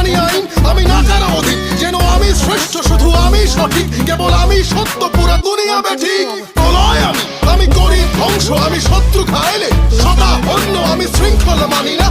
মানি আইন, আমি না কারো অধীন। যেন আমি শ্রেষ্ঠ, শুধু আমি সঠিক, কেবল আমি সত্য, পুরা দুনিয়া বেঠিক। প্রলয় আমি করি ধ্বংস, আমি শত্রু খাইলে সদা অন্য, আমি শৃঙ্খলা মানি না।